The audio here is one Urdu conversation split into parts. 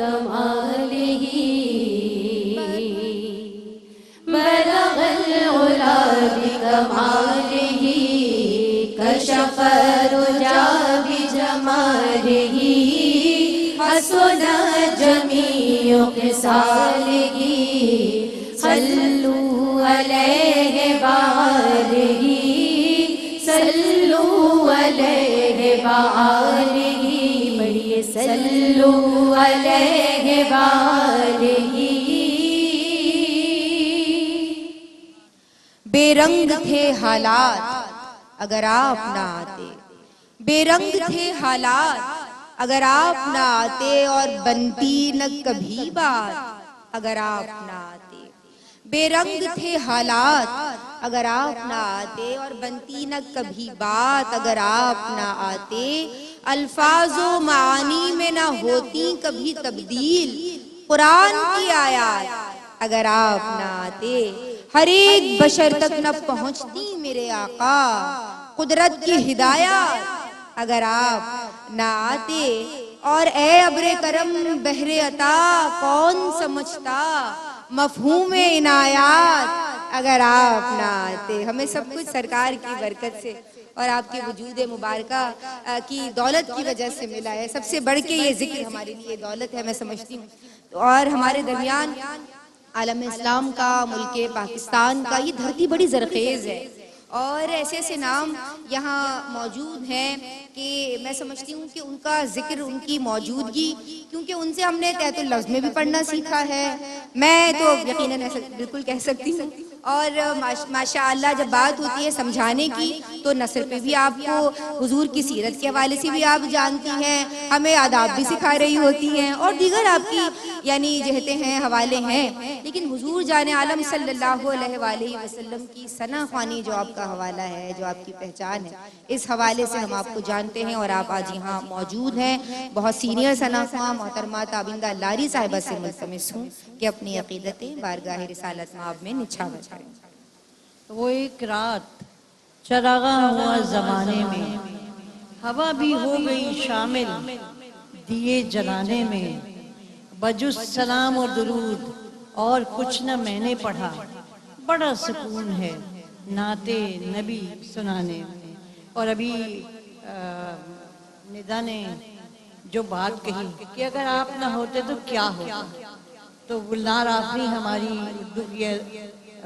بكماله بلغ العلا بكماله كشف الرجى بجماله حسن جميع خصاله صلوا علیہ وآلہ صلوا علیہ وآلہ بڑھئے صلوا علیہ وآلہ. بے رنگ تھے حالات اگر آپ نہ آتے، بے رنگ تھے حالات اگر آپ نہ آتے، اور بنتی نہ کبھی بات اگر آپ نہ آتے. بے رنگ تھے حالات اگر آپ نہ آتے، اور بنتی نہ کبھی بات اگر آپ نہ آتے. الفاظ و معانی میں نہ ہوتی کبھی تبدیل قرآن کی آیات اگر آپ نہ آتے. ہر ایک بشر تک نہ پہنچتی میرے آقا قدرت کی ہدایات اگر آپ نہ آتے. اور اے ابر کرم بحر عطا کون سمجھتا مفہوم عنایات اگر آپ نہ آتے. ہمیں سب کچھ سرکار کی برکت سے اور آپ کے وجود مبارکہ کی دولت کی وجہ سے ملا ہے. سب سے بڑھ کے یہ ذکر ہمارے لیے دولت ہے، میں سمجھتی ہوں. اور ہمارے درمیان عالم اسلام کا، ملک پاکستان کا، یہ دھرتی بڑی زرخیز ہے، اور ایسے ایسے نام یہاں موجود ہیں کہ میں سمجھتی ہوں کہ ان کا ذکر، ان کی موجودگی، کیونکہ ان سے ہم نے تحت اللفظ میں بھی پڑھنا سیکھا ہے. میں تو یقیناً بالکل کہہ سکتی ہوں. اور ماشاءاللہ جب بات ہوتی ہے سمجھانے کی تو نثر پہ بھی آپ کو حضور کی سیرت کے حوالے سے بھی آپ جانتی ہیں، ہمیں آداب بھی سکھا رہی ہوتی ہیں، اور دیگر آپ کی یعنی جہتیں ہیں، حوالے ہیں. لیکن حضور جان عالم صلی اللہ علیہ وآلہ وسلم کی ثنا خوانی جو آپ کا حوالہ ہے، جو آپ کی پہچان ہے، اس حوالے سے ہم آپ کو جانتے ہیں. اور آپ آج یہاں موجود ہیں. بہت سینئر ثنا خواں محترمہ تابندہ لاری صاحبہ سے ملتمس ہوں کہ اپنی عقیدتیں بارگاہ رسالت مآب میں نچھاور کریں. وہ ایک رات چراغاں ہوا زمانے میں، ہوا بھی ہو گئی شامل دیے جلانے میں. بجز سلام اور درود اور کچھ نہ میں نے پڑھا، بڑا سکون ہے نعت نبی سنانے میں. اور ابھی ندا نے جو بات کہی کہ اگر آپ نہ ہوتے تو کیا ہوتا، تو گلنار آفری ہماری اردو کی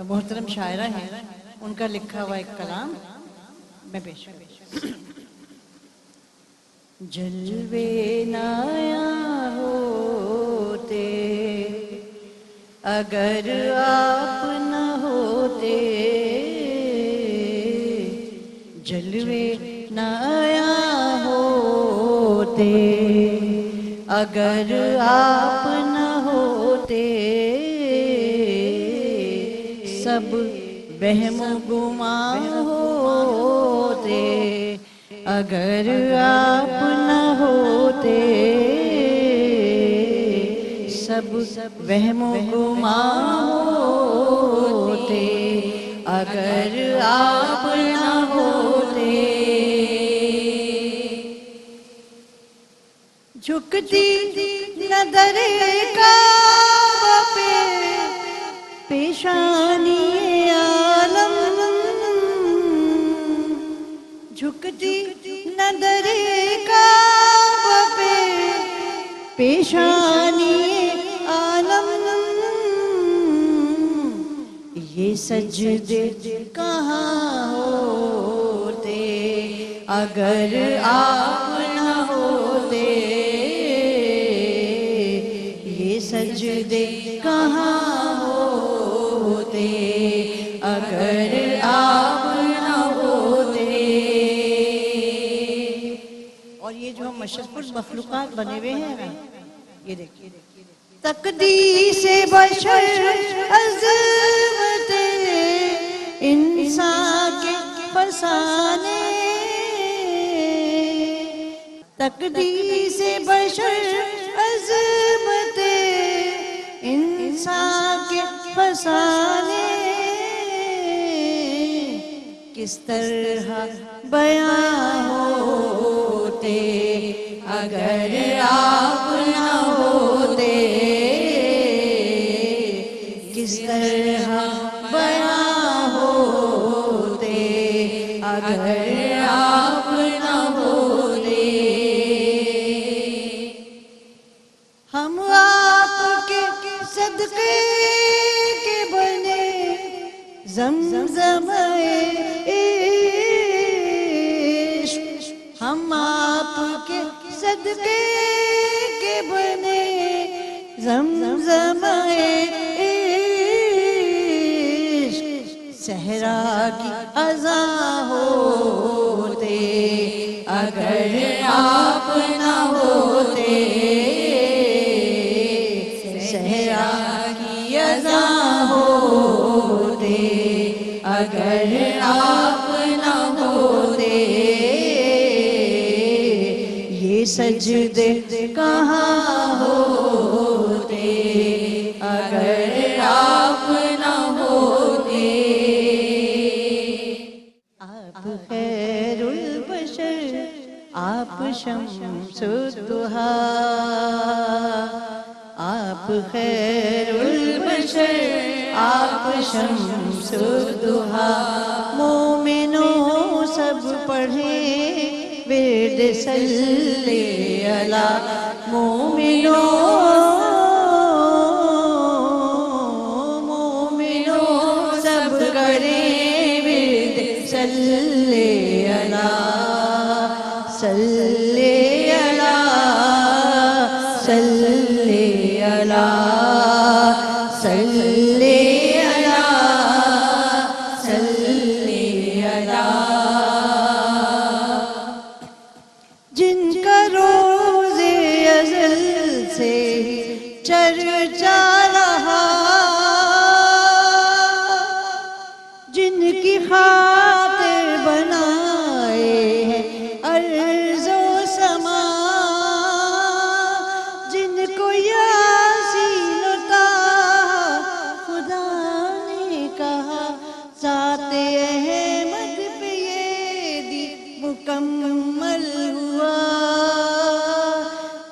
محترم شاعرہ ہیں، ان کا لکھا ہوا ایک کلام میں پیش کروں. جلوے نایا ہوتے اگر آپ نہ ہوتے، جلوے نایا ہوتے اگر آپ نہ ہوتے، سب وہم و گمان ہوتے اگر آپ نہ ہوتے، سب وہم و گمان ہوتے اگر آپ نہ ہوتے. جھکتی نظر کعبہ پہ پیشانی عالم، جھکتی نظر کعبہ پہ پیشانی عالم، یہ سجدے کہاں ہوتے اگر آپ نہ ہوتے، یہ سجدے کہاں ہوتے اگر آپ نہ ہوتے. اور یہ جو ہم مشرف المخلوقات بنے ہوئے ہیں نا، یہ دیکھیے تقدیس بشر عظمت انسان کے فسانے، تقدیس بشر عظمت انسان کے فسانے، کس طرح بیان ہوتے اگر آپ نہ ہوتے، صدقے کے بنے زمزم عشق، ہم آپ کے صدقے کے بنے زمزم عشق، صحرا کی اذاں ہوتے اگر آپ نہ ہوتے، صحرا کی اذاں ہوتے اگر آپ نہ ہوتے، یہ سجدے کہاں ہوتے اگر آپ نہ ہوتے۔ آپ خیر البشر، آپ شمس الضحیٰ، آپ خیر البشر، آپ شمس الضحیٰ، مومنوں سب پڑھیں ورد صلی علی، مومنوں سب کریں ورد صلی علی، صلی علی، صلی علی، صلی علی، صلی علی۔ جن کا روز ازل سے چرچا رہا، جن کی خاطر بنائے ہیں ارض و سما، جن کو یاسین عطا خدا نے کہا، ذات احمد پہ یہ دین مکمل ہوا،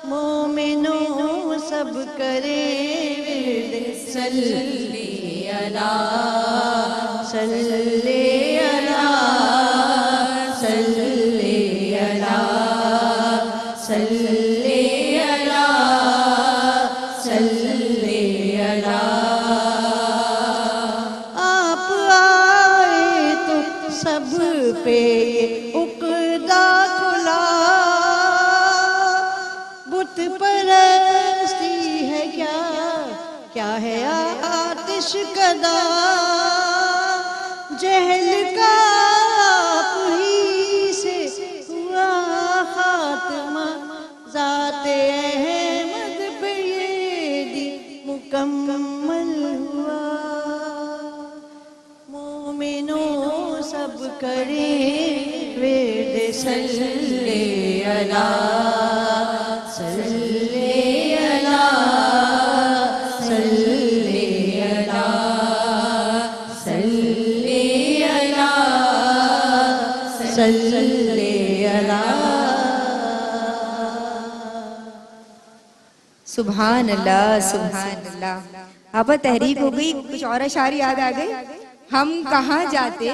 مومنوں سب کریں ورد صلی علی، صلی علی، صلی علی، صلی علی، صلی علی۔ آپ آئے تو سب پہ عقدہ کھلا، بت پرستی ہے کیا، کیا ہے آتش کدا، جہل کا آپ ہی سے ہوا خاتمہ، ذات احمد پہ یہ دین مکمل ہوا، مومنوں سب کریں ورد صلی علی، صلی علی، صلی علی، صلی علی، صلی علی۔ سبحان اللہ، سبحان اللہ۔ آپا تحریک ہو گئی، کچھ اور اشعار یاد آ گئے؟ ہم کہاں جاتے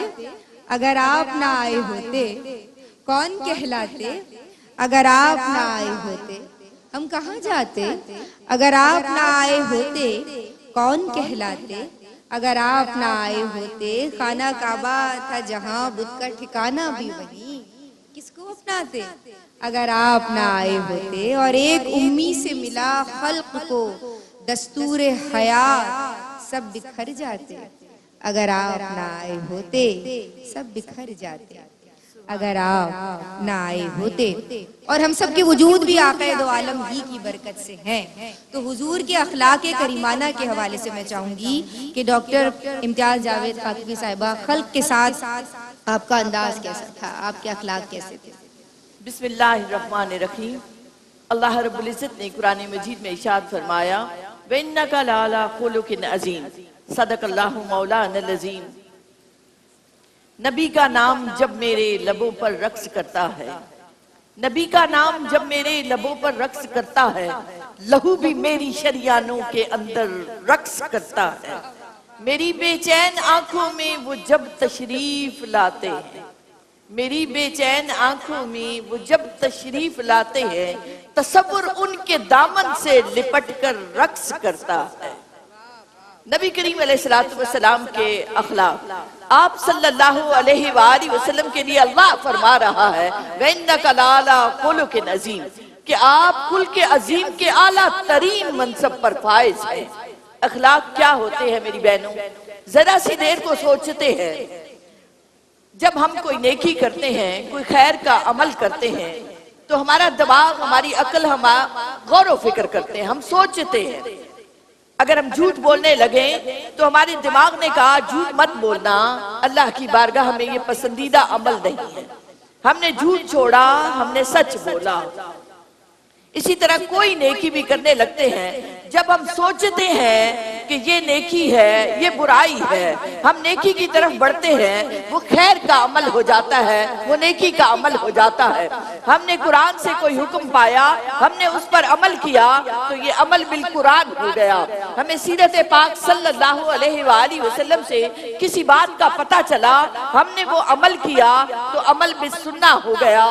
اگر آپ نہ آئے ہوتے، کون کہلاتے اگر آپ نہ آئے ہوتے، ہم کہاں جاتے اگر آپ نہ آئے ہوتے، کون کہلاتے اگر آپ نہ آئے ہوتے، خانہ کعبہ تھا جہاں بت کا ٹھکانہ بھی وہیں، کس کو اپناتے اگر آپ نہ آئے ہوتے، اور ایک امی سے ملا خلق کو دستور حیات، سب بکھر جاتے اگر آپ نہ آئے ہوتے، سب بکھر جاتے اگر آپ نہ آئے ہوتے۔ اور ہم سب کے وجود بھی آقا دو عالم ہی کی برکت سے ہیں، تو حضور کے اخلاق کریمانہ کے حوالے سے میں چاہوں گی کہ ڈاکٹر امتیاز جاوید خاکوی صاحبہ، خلق کے ساتھ آپ کا انداز کیسا تھا، آپ کے اخلاق کیسے تھے؟ بسم اللہ الرحمن الرحیم۔ اللہ رب العزت نے قرآن مجید میں ارشاد فرمایا، وَإِنَّكَ لَعَلَىٰ خُلُقٍ عَظِيمٍ، صدق اللہ مولانا العظیم۔ نبی کا نام جب میرے لبوں پر رقص کرتا ہے، نبی کا نام جب میرے لبوں پر رقص کرتا ہے، لہو بھی میری شریانوں کے اندر رقص کرتا ہے، میری بے چین آنکھوں میں وہ جب تشریف لاتے ہیں، میری بے چین آنکھوں میں وہ جب تشریف لاتے ہیں، تصور ان کے دامن سے لپٹ کر رقص کرتا ہے۔ نبی کریم علیہ السلام کے اخلاق، آپ صلی اللہ علیہ وآلہ وسلم کے لیے اللہ فرما رہا ہے وَإِنَّكَ لَعَلَىٰ خُلُقٍ عَظِيمٍ کہ آپ خلق عظیم کے اعلیٰ ترین منصب پر فائز ہیں۔ اخلاق کیا ہوتے ہیں میری بہنوں؟ ذرا سی دیر کو سوچتے ہیں، جب ہم کوئی نیکی کرتے ہیں، کوئی خیر کا عمل کرتے ہیں تو ہمارا دماغ، ہماری عقل، ہم غور و فکر کرتے ہیں، ہم سوچتے ہیں۔ اگر ہم جھوٹ بولنے لگیں تو ہمارے دماغ نے کہا جھوٹ مت بولنا، اللہ کی بارگاہ میں یہ پسندیدہ عمل نہیں ہے۔ ہم نے جھوٹ چھوڑا، ہم نے سچ بولا۔ اسی طرح کوئی نیکی بھی کرنے لگتے ہیں، جب ہم سوچتے ہیں کہ یہ نیکی ہے، یہ برائی ہے، ہم نیکی کی طرف بڑھتے ہیں، وہ خیر کا عمل ہو جاتا ہے، وہ نیکی کا عمل ہو جاتا ہے۔ ہم نے قرآن سے کوئی حکم پایا، ہم نے اس پر عمل کیا تو یہ عمل بالقرآن ہو گیا۔ ہمیں سیرت پاک صلی اللہ علیہ وآلہ وسلم سے کسی بات کا پتہ چلا، ہم نے وہ عمل کیا تو عمل بالسنہ ہو گیا،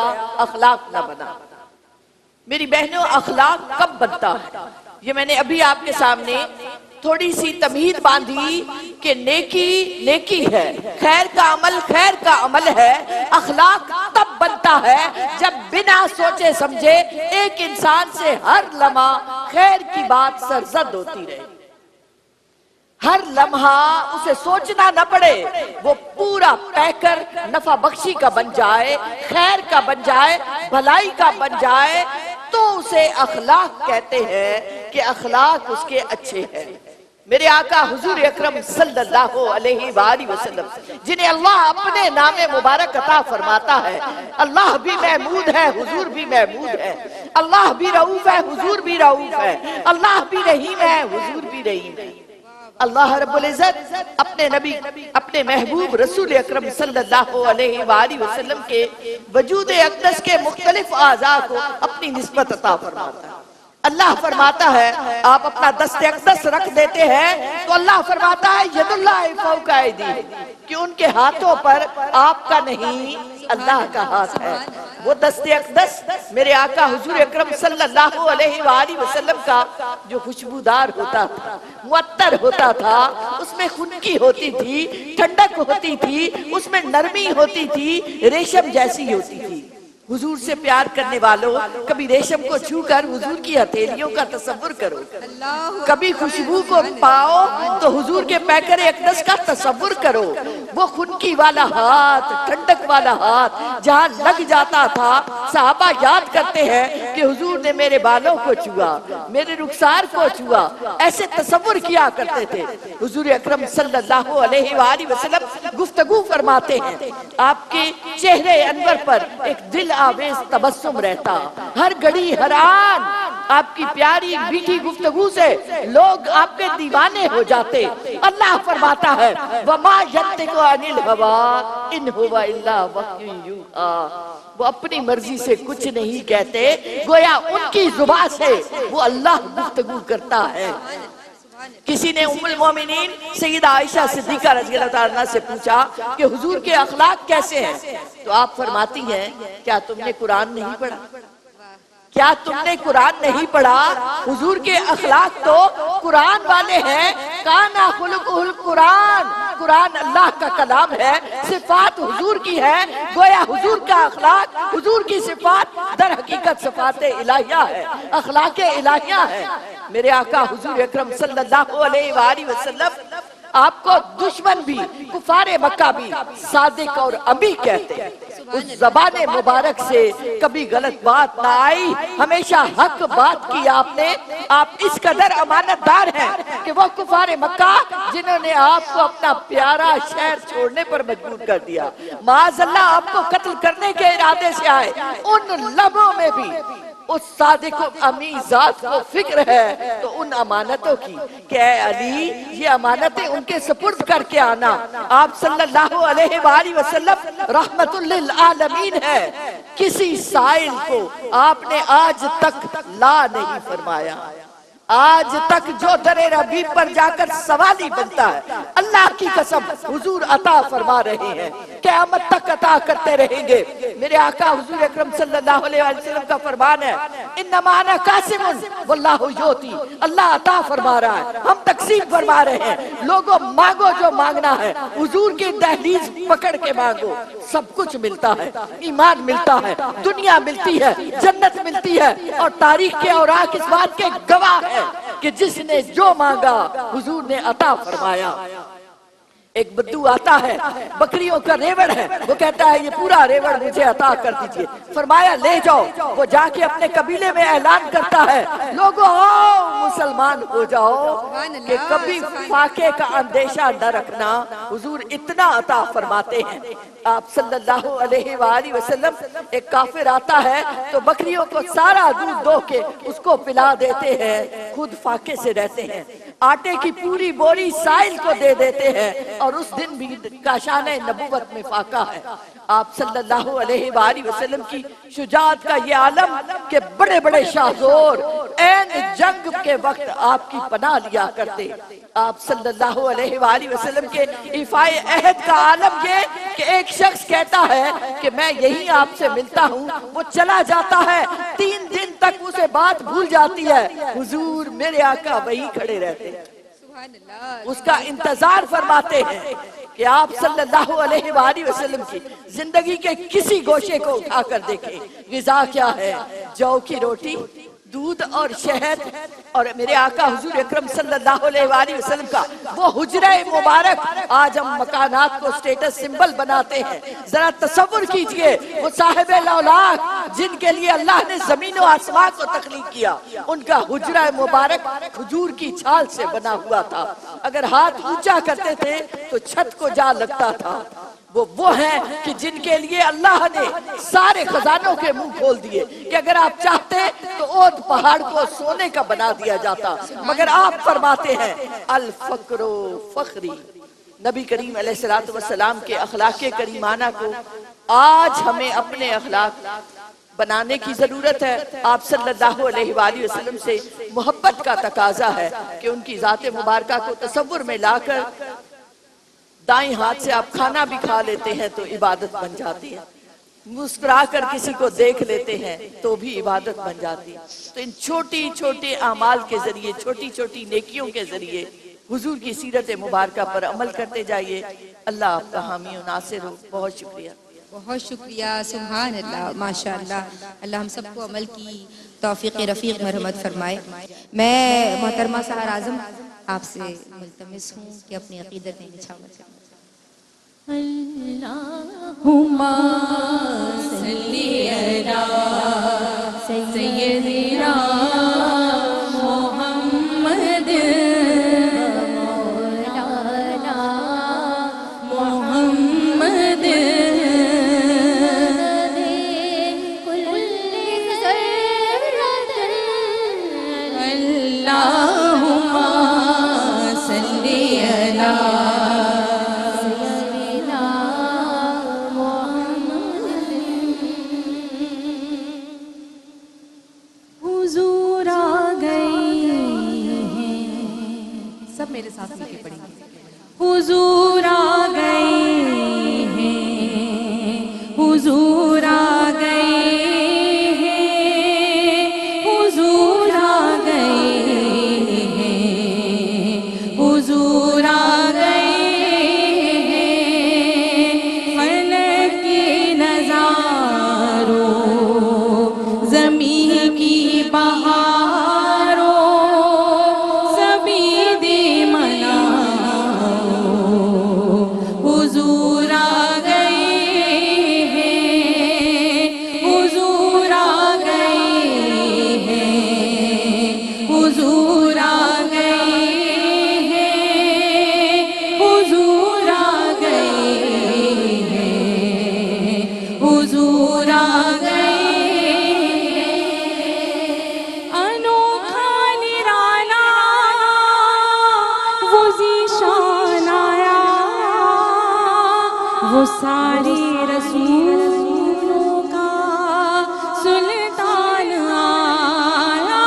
اخلاق نہ بنا۔ میری بہنوں، اخلاق کب بنتا ہے؟ یہ میں نے ابھی آپ کے سامنے تھوڑی سی تمہید باندھی کہ نیکی ہے، خیر کا عمل ہے۔ اخلاق تب بنتا ہے جب بنا سوچے سمجھے ایک انسان سے ہر لمحہ خیر کی بات سرزد ہوتی رہے، ہر لمحہ اسے سوچنا نہ پڑے، وہ پورا پیکر نفع بخشی کا بن جائے، خیر کا بن جائے، بھلائی کا بن جائے، تو اسے اخلاق کہتے ہیں کہ اخلاق اس کے اچھے ہیں۔ میرے آقا حضور اکرم صلی اللہ علیہ وآلہ وسلم جنہیں اللہ اپنے نام مبارک عطا فرماتا ہے، اللہ بھی محمود ہے، حضور بھی محمود ہے، اللہ بھی رؤوف ہے، حضور بھی رؤوف ہے، اللہ بھی رحیم ہے، حضور بھی رحیم ہے۔ اللہ رب العزت اپنے نبی، اپنے محبوب رسول اکرم صلی اللہ علیہ وآلہ وسلم کے وجود اقدس کے مختلف اعضاء کو اپنی نسبت عطا فرماتا ہے۔ اللہ فرماتا ہے آپ اپنا دست اقدس رکھ دیتے ہیں تو اللہ فرماتا ہے ید اللہ فوق ایدیہم کہ ان کے ہاتھوں پر آپ کا نہیں، اللہ کا ہاتھ ہے۔ وہ دست اقدس میرے آقا حضور اکرم صلی اللہ علیہ وآلہ وسلم کا جو خوشبودار ہوتا تھا، معطر ہوتا تھا، اس میں خنکی ہوتی تھی، ٹھنڈک ہوتی تھی، اس میں نرمی ہوتی تھی، ریشم جیسی ہوتی تھی۔ حضور سے پیار کرنے والوں کبھی ریشم کو چھو کر حضور کی ہتھیلیوں کا تصور کرو، کبھی خوشبو کو پاؤ تو حضور کے پیکر اقدس کا تصور کرو۔ وہ خنکی والا ہاتھ، ٹھنڈک والا ہاتھ جہاں لگ جاتا تھا، صحابہ یاد کرتے ہیں کہ حضور نے میرے بالوں کو چھوا، میرے رخسار کو چھوا، ایسے تصور کیا کرتے تھے۔ حضور اکرم صلی اللہ علیہ وآلہ وسلم گفتگو فرماتے ہیں، آپ کے چہرے انور پر ایک دل آویز تبسم رہتا، ہر گھڑی حیران، آپ کی پیاری میٹھی گفتگو سے لوگ آپ کے دیوانے ہو جاتے۔ اللہ فرماتا ہے وَمَا يَنْطِقُ عَنِ الْهَوَىٰ إِنْ هُوَ إِلَّا وَحْيٌ يُوحَىٰ وہ اپنی مرضی سے کچھ نہیں کہتے، گویا ان کی زبان سے وہ اللہ گفتگو کرتا ہے۔ کسی نے ام المومنین سیدہ عائشہ صدیقہ رضی اللہ عنہا سے پوچھا کہ حضور کے اخلاق کیسے ہیں؟ تو آپ فرماتی ہیں کیا تم نے قرآن نہیں پڑھا؟ کیا تم نے قرآن نہیں پڑھا؟ حضور کے اخلاق تو قرآن والے ہیں، کانا خلقہ القرآن، قرآن اللہ کا کلام ہے، صفات حضور کی ہے، گویا حضور کا اخلاق، حضور کی صفات در حقیقت صفات الہیہ ہے، اخلاق الہیہ ہے۔ میرے آقا حضور اکرم صلی اللہ علیہ وآلہ وسلم آپ کو دشمن بھی، کفار مکہ بھی صادق اور امی کہتے ہیں۔ اس زبان مبارک سے کبھی غلط بات نہ آئی، ہمیشہ حق بات کی آپ نے۔ آپ اس قدر امانت دار ہیں کہ وہ کفار مکہ جنہوں نے آپ کو اپنا پیارا شہر چھوڑنے پر مجبور کر دیا، معاذ اللہ آپ کو قتل کرنے کے ارادے سے آئے، ان لمحوں میں بھی اس صادق و امی ذات کو فکر ہے تو ان امانتوں کی کہ اے علی یہ امانتیں ان کے سپرد کر کے آنا۔ آپ صلی اللہ علیہ وآلہ وسلم رحمت للعالمین ہے، کسی سائل کو آپ نے آج تک لا نہیں فرمایا۔ آج تک جو در ربیب پر جا کر سوالی بنتا ہے، اللہ کی قسم حضور عطا فرما رہے ہیں، قیامت تک عطا کرتے رہیں گے۔ میرے آقا حضور اکرم صلی اللہ علیہ وسلم کا فرمان ہے، انما انا قاسم واللہ یؤتی، اللہ عطا فرما رہا ہے، ہم تقسیم فرما رہے ہیں۔ لوگوں مانگو جو مانگنا ہے، حضور کی دہلیز پکڑ کے مانگو، سب کچھ ملتا ہے، ایمان ملتا ہے، دنیا ملتی ہے، جنت ملتی ہے، اور تاریخ کے اوراق اس بات کے گواہ ہے کہ جس نے جو مانگا حضور نے عطا فرمایا۔ ایک بدو آتا ہے، بکریوں کا ریوڑ ہے، وہ کہتا ہے یہ پورا ریوڑ مجھے عطا کر دیجئے، فرمایا لے جاؤ۔ وہ جا کے اپنے قبیلے میں اعلان کرتا ہے، لوگوں آؤ مسلمان ہو جاؤ، کہ کبھی فاقے کا اندیشہ نہ رکھنا، حضور اتنا عطا فرماتے ہیں۔ آپ صلی اللہ علیہ وآلہ وسلم، ایک کافر آتا ہے تو بکریوں کو سارا دودھ دو کے اس کو پلا دیتے ہیں، خود فاقے سے رہتے ہیں، آٹے کی پوری بوری سائل کو دے دیتے ہیں، اور اس دن بھی کاشان نبوت میں فاقہ ہے۔ آپ صلی اللہ علیہ وآلہ وسلم کی شجاعت کا یہ عالم کہ بڑے بڑے شاہزور این جنگ کے وقت آپ کی پناہ لیا کرتے۔ آپ صلی اللہ علیہ وآلہ وسلم کے ایفائے عہد کا عالم یہ کہ ایک شخص کہتا ہے کہ میں یہی آپ سے ملتا ہوں، وہ چلا جاتا ہے، 3 دن تک اسے بات بھول جاتی ہے، حضور میرے آقا وہی کھڑے رہتے ہیں، اس کا انتظار فرماتے ہیں کہ آپ صلی اللہ علیہ وآلہ وسلم کی زندگی کے کسی گوشے کو اٹھا کر دیکھیں، غذا کیا ہے، جو کی روٹی، دودھ اور شہد، اور میرے آقا حضور اکرم صلی اللہ علیہ وآلہ وسلم کا وہ حجرہ مبارک، آج ہم مکانات کو سٹیٹس سمبل بناتے ہیں، ذرا تصور کیجئے وہ صاحب لولاک جن کے لیے اللہ نے زمین و آسمان کو تخلیق کیا، ان کا حجرہ مبارک کھجور کی چھال سے بنا ہوا تھا، اگر ہاتھ اونچا کرتے تھے تو چھت کو جا لگتا تھا۔ وہ ہیں کہ جن کے لیے اللہ نے سارے خزانوں کے منہ کھول دیے کہ اگر آپ چاہتے تو اود پہاڑ کو سونے کا بنا دیا جاتا، مگر آپ فرماتے ہیں الفقر فخری۔ نبی کریم علیہ السلام کے اخلاق کریمانہ کو آج ہمیں اپنے اخلاق بنانے کی ضرورت ہے۔ آپ صلی اللہ علیہ وآلہ وسلم سے محبت کا تقاضا ہے کہ ان کی ذات مبارکہ کو تصور میں لا کر دائیں ہاتھ سے آپ کھانا بھی کھا لیتے ہیں تو عبادت بن جاتی ہے، مسکرا کر کسی کو دیکھ لیتے ہیں تو بھی عبادت بن جاتی ہے۔ تو ان چھوٹی چھوٹی اعمال کے ذریعے، چھوٹی چھوٹی نیکیوں کے ذریعے حضور کی سیرت مبارکہ پر عمل کرتے جائیے۔ اللہ آپ کا حامی و ناصر ہو۔ بہت شکریہ، بہت شکریہ، سبحان اللہ، ماشاءاللہ، اللہ ہم سب کو عمل کی توفیق رفیق مرحمت فرمائے۔ میں محترمہ سحر اعظم آپ سے ملتمس ہوں کہ اپنی عقیدت نچھاور کریں۔ اللہم صلی علی سیدنا محمد مولانا محمد کل ذرۃ اللہم صلی علی میرے ساتھ مل کے پڑھیں گے۔ حضور آ گئے ہیں، حضور آ گئے ہیں، حضور آ گئے ہیں، حضور آ گئے ہیں، فلک کے نظاروں زمین کی بہاروں وہ سارے رسولوں کا سلطان آیا،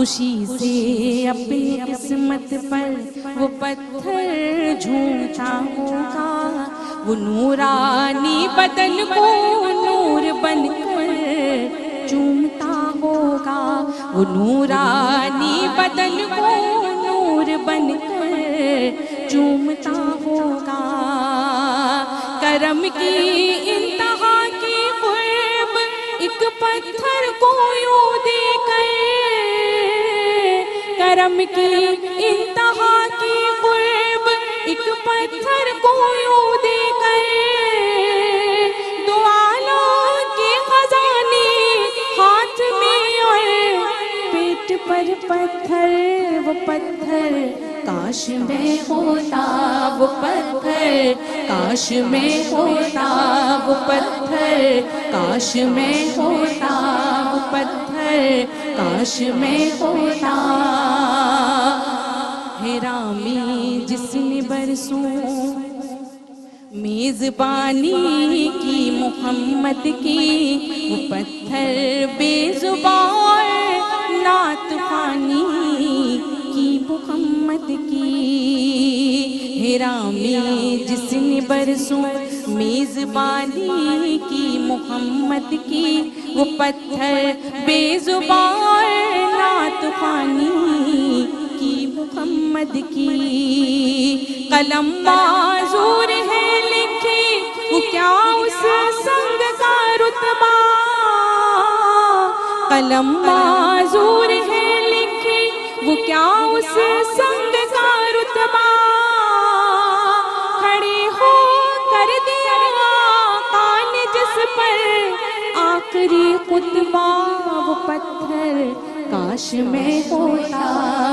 خوشی سے اپنی قسمت پر وہ پتھر جھومتا ہوگا، وہ نورانی بدن کو نور بن کر چومتا ہوگا، وہ نورانی بدن کو نور بن کر چومتا ہوگا۔ کرم کی انتہا کی قرب ایک پتھر کو یوں دے کر، کرم کی انتہا کی قرب ایک پتھر کو یوں دے کر، دو عالم کے خزانے ہاتھ میں اور پیٹ پر پتھر، وہ پتھر کاش میں ہوتا وہ پتھر، کاش میں ہوتا وہ پتھر، کاش میں ہوتا وہ پتھر، کاش میں ہوتا۔ حرامی جس نے برسوں میزبانی کی محمد کی، وہ پتھر بے زبان نعت خوانی کی محمد کی۔ حرامی جس نے برسوں میزبانی کی محمد کی، وہ پتھر بے زبان نعت خوانی کی محمد کی۔ قلم معذور ہے لکھے وہ کیا اس سنگ کا رتبہ، قلم معذور ہے لکھے وہ کیا اس سنگ کا رتبہ، کھڑے ہو کر دیا آقا نے جس پر آخری خطبہ، وہ پتھر کاش میں ہوتا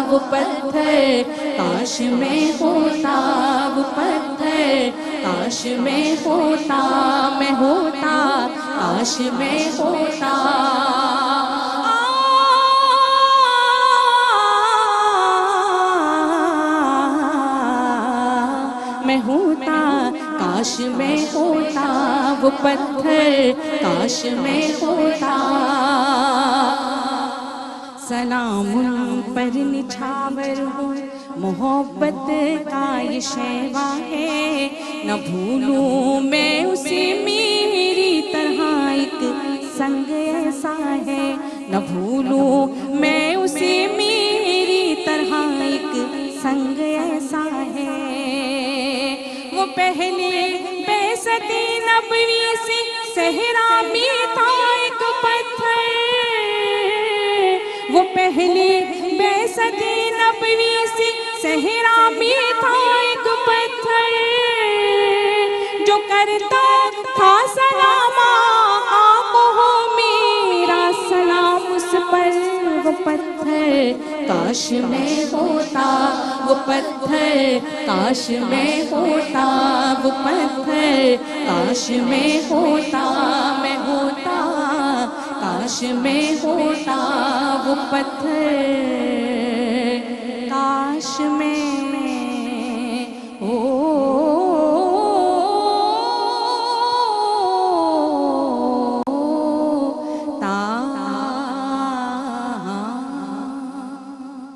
وہ پتھر، کاش میں ہوتا وہ پتھر، کاش میں ہوتا میں ہوتا، کاش میں ہوتا۔ میں ہوتا کاش میں ہوتا وہ پتھر، کاش میں ہوتا۔ سلام ان پر نچھاور ہوں محبت کا یہ شیوا ہے، نہ بھولوں میں اسے میری طرح ایک سنگ ایسا ہے، نہ بھولوں میں اسے میری طرح ایک سنگ ایسا ہے۔ وہ پہلے بعثت نبوی سے صحرا میں تھا ایک پتھر، وہ پہلے بعثت نبوی سے صحرا میں تھا ایک پتھر، جو کرتا تھا سلام آقا ہو میرا سلام اس پر، وہ پتھر کاش میں ہوتا وہ پتھر، کاش میں ہوتا وہ پتھر، کاش میں ہوتا میں ہوتا، کاش میں ہوتا وہ پتھر، کاش میں